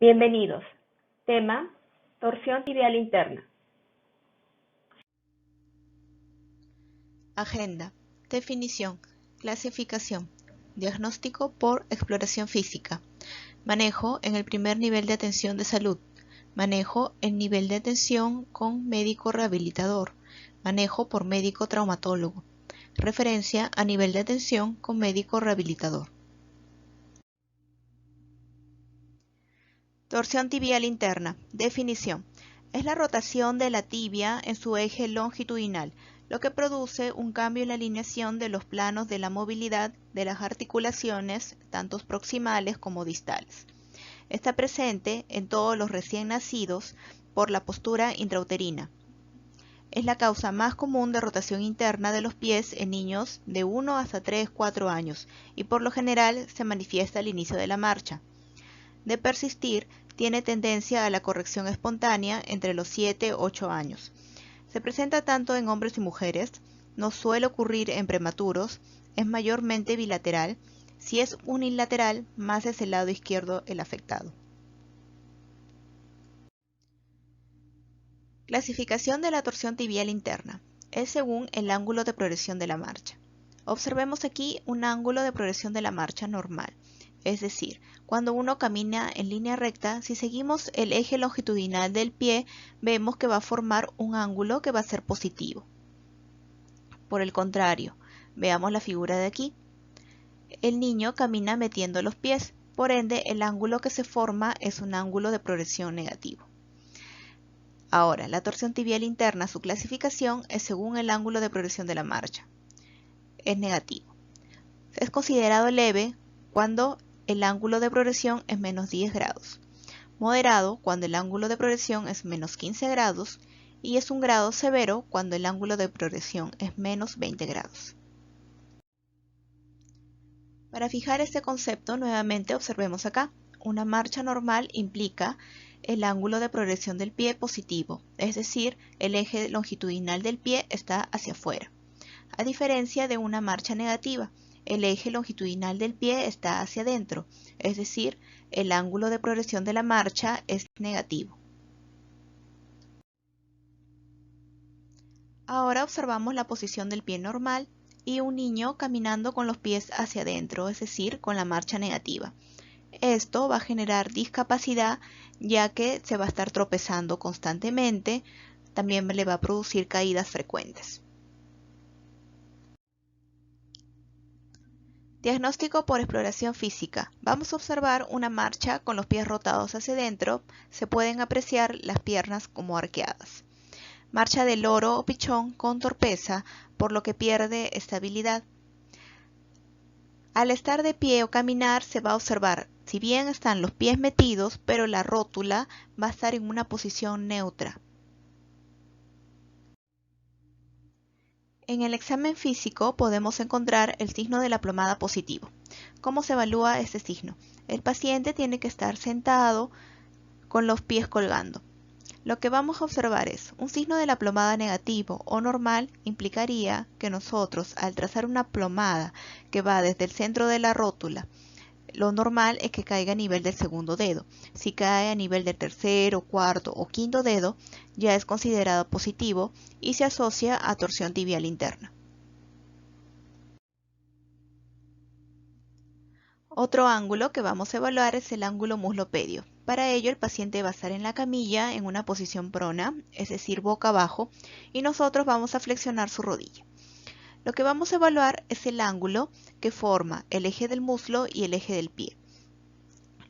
Bienvenidos. Tema: torsión tibial interna. Agenda. Definición. Clasificación. Diagnóstico por exploración física. Manejo en el primer nivel de atención de salud. Manejo en nivel de atención con médico rehabilitador. Manejo por médico traumatólogo. Referencia a nivel de atención con médico rehabilitador. Torsión tibial interna. Definición. Es la rotación de la tibia en su eje longitudinal, lo que produce un cambio en la alineación de los planos de la movilidad de las articulaciones, tanto proximales como distales. Está presente en todos los recién nacidos por la postura intrauterina. Es la causa más común de rotación interna de los pies en niños de 1 hasta 3-4 años y por lo general se manifiesta al inicio de la marcha. De persistir, tiene tendencia a la corrección espontánea entre los 7-8 años. Se presenta tanto en hombres y mujeres, no suele ocurrir en prematuros, es mayormente bilateral. Si es unilateral, más es el lado izquierdo el afectado. Clasificación de la torsión tibial interna. Es según el ángulo de progresión de la marcha. Observemos aquí un ángulo de progresión de la marcha normal. Es decir, cuando uno camina en línea recta, si seguimos el eje longitudinal del pie, vemos que va a formar un ángulo que va a ser positivo. Por el contrario, veamos la figura de aquí. El niño camina metiendo los pies, por ende el ángulo que se forma es un ángulo de progresión negativo. Ahora, la torsión tibial interna, su clasificación es según el ángulo de progresión de la marcha. Es negativo. Es considerado leve cuando el ángulo de progresión es menos 10 grados, moderado cuando el ángulo de progresión es menos 15 grados y es un grado severo cuando el ángulo de progresión es menos 20 grados. Para fijar este concepto, nuevamente observemos acá. Una marcha normal implica el ángulo de progresión del pie positivo, es decir, el eje longitudinal del pie está hacia afuera. A diferencia de una marcha negativa, el eje longitudinal del pie está hacia adentro, es decir, el ángulo de progresión de la marcha es negativo. Ahora observamos la posición del pie normal y un niño caminando con los pies hacia adentro, es decir, con la marcha negativa. Esto va a generar discapacidad ya que se va a estar tropezando constantemente, también le va a producir caídas frecuentes. Diagnóstico por exploración física. Vamos a observar una marcha con los pies rotados hacia adentro. Se pueden apreciar las piernas como arqueadas. Marcha de loro o pichón con torpeza, por lo que pierde estabilidad. Al estar de pie o caminar se va a observar, si bien están los pies metidos, pero la rótula va a estar en una posición neutra. En el examen físico podemos encontrar el signo de la plomada positivo. ¿Cómo se evalúa este signo? El paciente tiene que estar sentado con los pies colgando. Lo que vamos a observar es un signo de la plomada negativo o normal implicaría que nosotros al trazar una plomada que va desde el centro de la rótula, lo normal es que caiga a nivel del segundo dedo. Si cae a nivel del tercero, cuarto o quinto dedo, ya es considerado positivo y se asocia a torsión tibial interna. Otro ángulo que vamos a evaluar es el ángulo muslopedio. Para ello el paciente va a estar en la camilla en una posición prona, es decir, boca abajo, y nosotros vamos a flexionar su rodilla. Lo que vamos a evaluar es el ángulo que forma el eje del muslo y el eje del pie.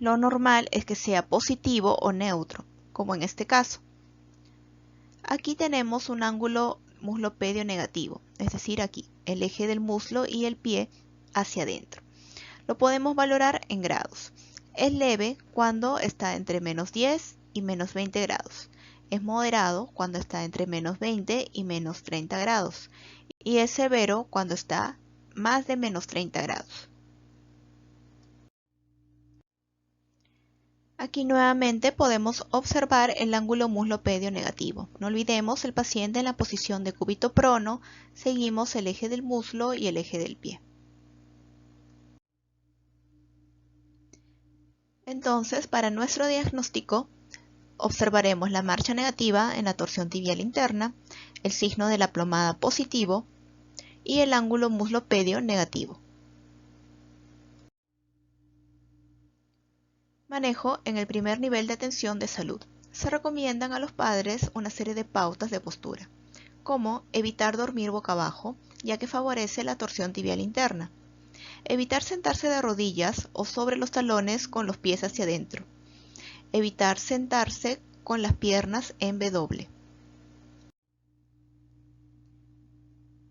Lo normal es que sea positivo o neutro, como en este caso. Aquí tenemos un ángulo muslopedio negativo, es decir, aquí, el eje del muslo y el pie hacia adentro. Lo podemos valorar en grados. Es leve cuando está entre menos 10 y menos 20 grados. Es moderado cuando está entre menos 20 y menos 30 grados. Y es severo cuando está más de menos 30 grados. Aquí nuevamente podemos observar el ángulo muslopedio negativo. No olvidemos el paciente en la posición de cúbito prono, seguimos el eje del muslo y el eje del pie. Entonces, para nuestro diagnóstico, observaremos la marcha negativa en la torsión tibial interna, el signo de la plomada positivo y el ángulo muslopedio negativo. Manejo en el primer nivel de atención de salud. Se recomiendan a los padres una serie de pautas de postura, como evitar dormir boca abajo, ya que favorece la torsión tibial interna. Evitar sentarse de rodillas o sobre los talones con los pies hacia adentro. Evitar sentarse con las piernas en W.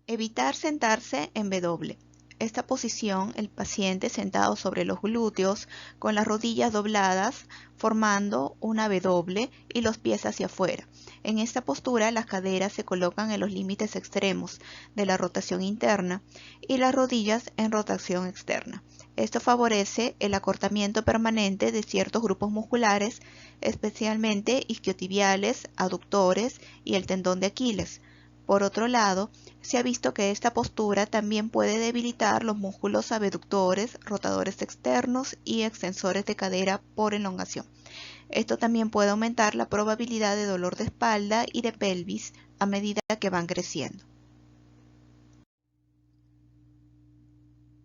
Evitar sentarse en W. Esta posición, el paciente sentado sobre los glúteos con las rodillas dobladas, formando una W y los pies hacia afuera. En esta postura, las caderas se colocan en los límites extremos de la rotación interna y las rodillas en rotación externa. Esto favorece el acortamiento permanente de ciertos grupos musculares, especialmente isquiotibiales, aductores y el tendón de Aquiles. Por otro lado, se ha visto que esta postura también puede debilitar los músculos abductores, rotadores externos y extensores de cadera por elongación. Esto también puede aumentar la probabilidad de dolor de espalda y de pelvis a medida que van creciendo.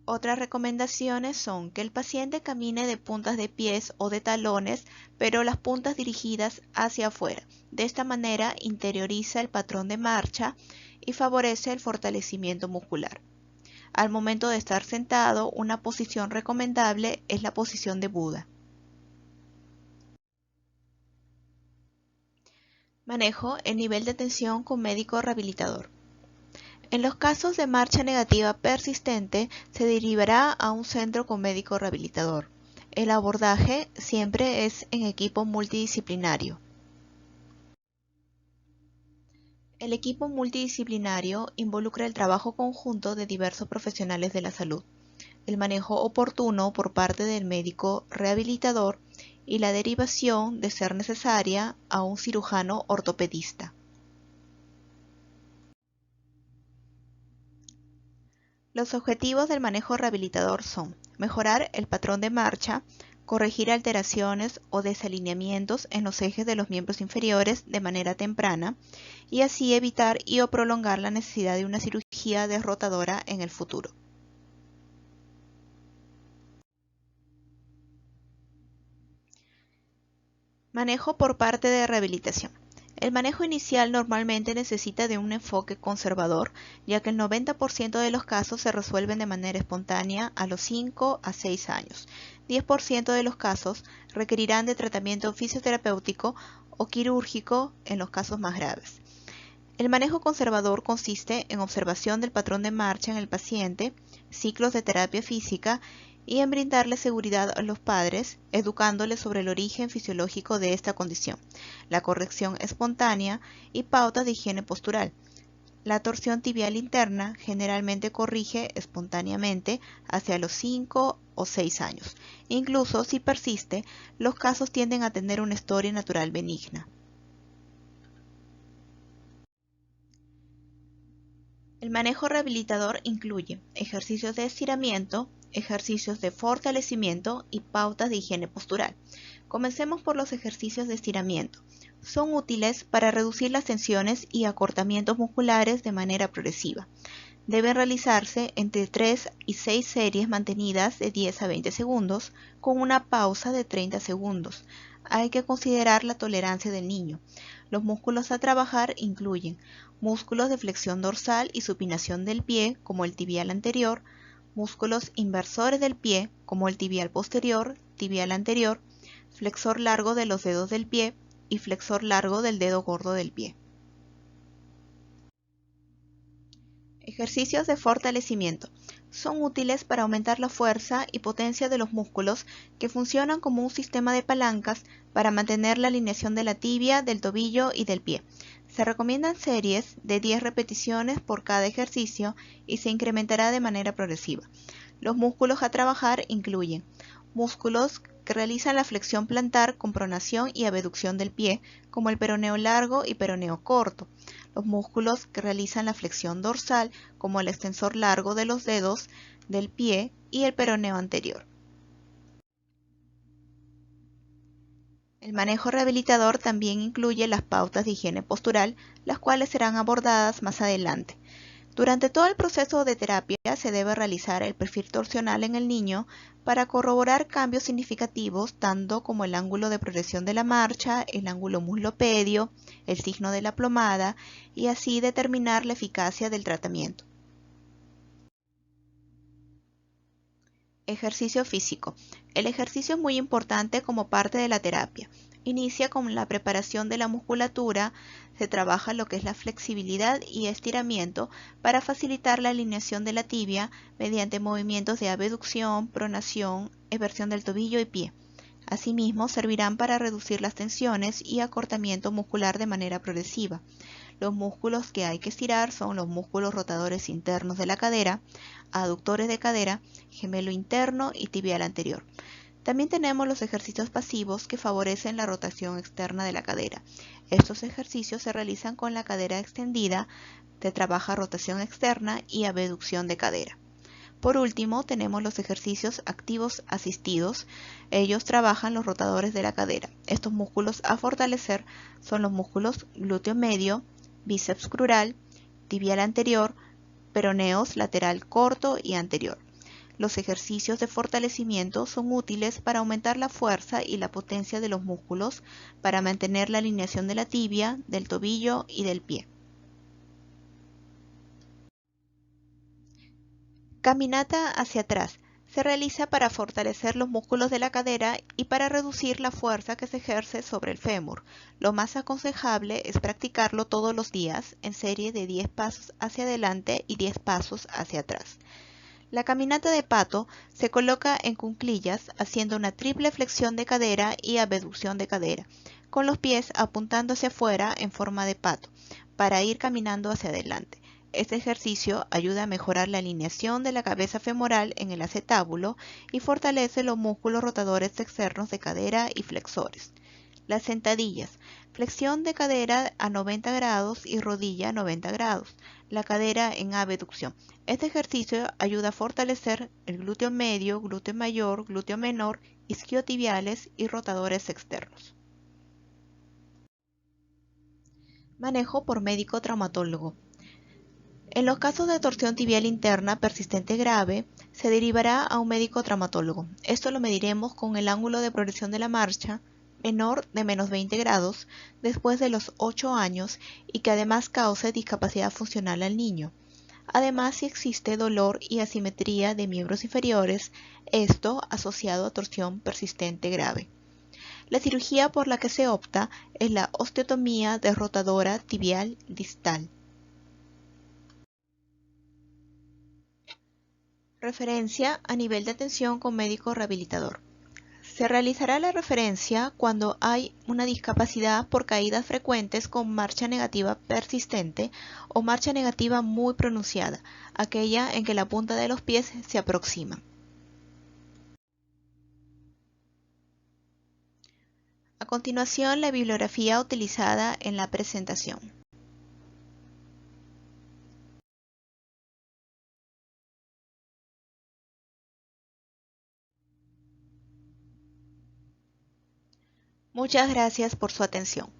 Otras recomendaciones son que el paciente camine de puntas de pies o de talones, pero las puntas dirigidas hacia afuera. De esta manera interioriza el patrón de marcha y favorece el fortalecimiento muscular. Al momento de estar sentado, una posición recomendable es la posición de Buda. Manejo el nivel de tensión con médico rehabilitador. En los casos de marcha negativa persistente, se derivará a un centro con médico rehabilitador. El abordaje siempre es en equipo multidisciplinario. El equipo multidisciplinario involucra el trabajo conjunto de diversos profesionales de la salud, el manejo oportuno por parte del médico rehabilitador y la derivación, de ser necesaria, a un cirujano ortopedista. Los objetivos del manejo rehabilitador son mejorar el patrón de marcha, corregir alteraciones o desalineamientos en los ejes de los miembros inferiores de manera temprana y así evitar o prolongar la necesidad de una cirugía desrotadora en el futuro. Manejo por parte de rehabilitación. El manejo inicial normalmente necesita de un enfoque conservador, ya que el 90% de los casos se resuelven de manera espontánea a los 5 a 6 años. 10% de los casos requerirán de tratamiento fisioterapéutico o quirúrgico en los casos más graves. El manejo conservador consiste en observación del patrón de marcha en el paciente, ciclos de terapia física y en brindarle seguridad a los padres, educándoles sobre el origen fisiológico de esta condición, la corrección espontánea y pautas de higiene postural. La torsión tibial interna generalmente corrige espontáneamente hacia los 5 o 6 años. Incluso si persiste, los casos tienden a tener una historia natural benigna. El manejo rehabilitador incluye ejercicios de estiramiento, ejercicios de fortalecimiento y pautas de higiene postural. Comencemos por los ejercicios de estiramiento. Son útiles para reducir las tensiones y acortamientos musculares de manera progresiva. Deben realizarse entre 3 y 6 series mantenidas de 10 a 20 segundos con una pausa de 30 segundos. Hay que considerar la tolerancia del niño. Los músculos a trabajar incluyen músculos de flexión dorsal y supinación del pie, como el tibial anterior, músculos inversores del pie, como el tibial posterior, tibial anterior, flexor largo de los dedos del pie y flexor largo del dedo gordo del pie. Ejercicios de fortalecimiento. Son útiles para aumentar la fuerza y potencia de los músculos que funcionan como un sistema de palancas para mantener la alineación de la tibia, del tobillo y del pie. Se recomiendan series de 10 repeticiones por cada ejercicio y se incrementará de manera progresiva. Los músculos a trabajar incluyen músculos que realizan la flexión plantar con pronación y abducción del pie, como el peroneo largo y peroneo corto. Los músculos que realizan la flexión dorsal, como el extensor largo de los dedos del pie y el peroneo anterior. El manejo rehabilitador también incluye las pautas de higiene postural, las cuales serán abordadas más adelante. Durante todo el proceso de terapia se debe realizar el perfil torsional en el niño para corroborar cambios significativos, tanto como el ángulo de progresión de la marcha, el ángulo muslopedio, el signo de la plomada, y así determinar la eficacia del tratamiento. Ejercicio físico. El ejercicio es muy importante como parte de la terapia. Inicia con la preparación de la musculatura, se trabaja lo que es la flexibilidad y estiramiento para facilitar la alineación de la tibia mediante movimientos de abducción, pronación, eversión del tobillo y pie. Asimismo, servirán para reducir las tensiones y acortamiento muscular de manera progresiva. Los músculos que hay que estirar son los músculos rotadores internos de la cadera, aductores de cadera, gemelo interno y tibial anterior. También tenemos los ejercicios pasivos que favorecen la rotación externa de la cadera. Estos ejercicios se realizan con la cadera extendida, se trabaja rotación externa y abducción de cadera. Por último, tenemos los ejercicios activos asistidos. Ellos trabajan los rotadores de la cadera. Estos músculos a fortalecer son los músculos glúteo medio, bíceps crural, tibial anterior, peroneos lateral corto y anterior. Los ejercicios de fortalecimiento son útiles para aumentar la fuerza y la potencia de los músculos, para mantener la alineación de la tibia, del tobillo y del pie. Caminata hacia atrás. Se realiza para fortalecer los músculos de la cadera y para reducir la fuerza que se ejerce sobre el fémur. Lo más aconsejable es practicarlo todos los días en serie de 10 pasos hacia adelante y 10 pasos hacia atrás. La caminata de pato se coloca en cuclillas haciendo una triple flexión de cadera y abducción de cadera, con los pies apuntando hacia afuera en forma de pato, para ir caminando hacia adelante. Este ejercicio ayuda a mejorar la alineación de la cabeza femoral en el acetábulo y fortalece los músculos rotadores externos de cadera y flexores. Las sentadillas. Flexión de cadera a 90 grados y rodilla a 90 grados. La cadera en abducción. Este ejercicio ayuda a fortalecer el glúteo medio, glúteo mayor, glúteo menor, isquiotibiales y rotadores externos. Manejo por médico traumatólogo. En los casos de torsión tibial interna persistente grave, se derivará a un médico traumatólogo. Esto lo mediremos con el ángulo de progresión de la marcha menor de menos 20 grados después de los 8 años y que además cause discapacidad funcional al niño. Además, si existe dolor y asimetría de miembros inferiores, esto asociado a torsión persistente grave. La cirugía por la que se opta es la osteotomía desrotadora tibial distal. Referencia a nivel de atención con médico rehabilitador. Se realizará la referencia cuando hay una discapacidad por caídas frecuentes con marcha negativa persistente o marcha negativa muy pronunciada, aquella en que la punta de los pies se aproxima. A continuación, la bibliografía utilizada en la presentación. Muchas gracias por su atención.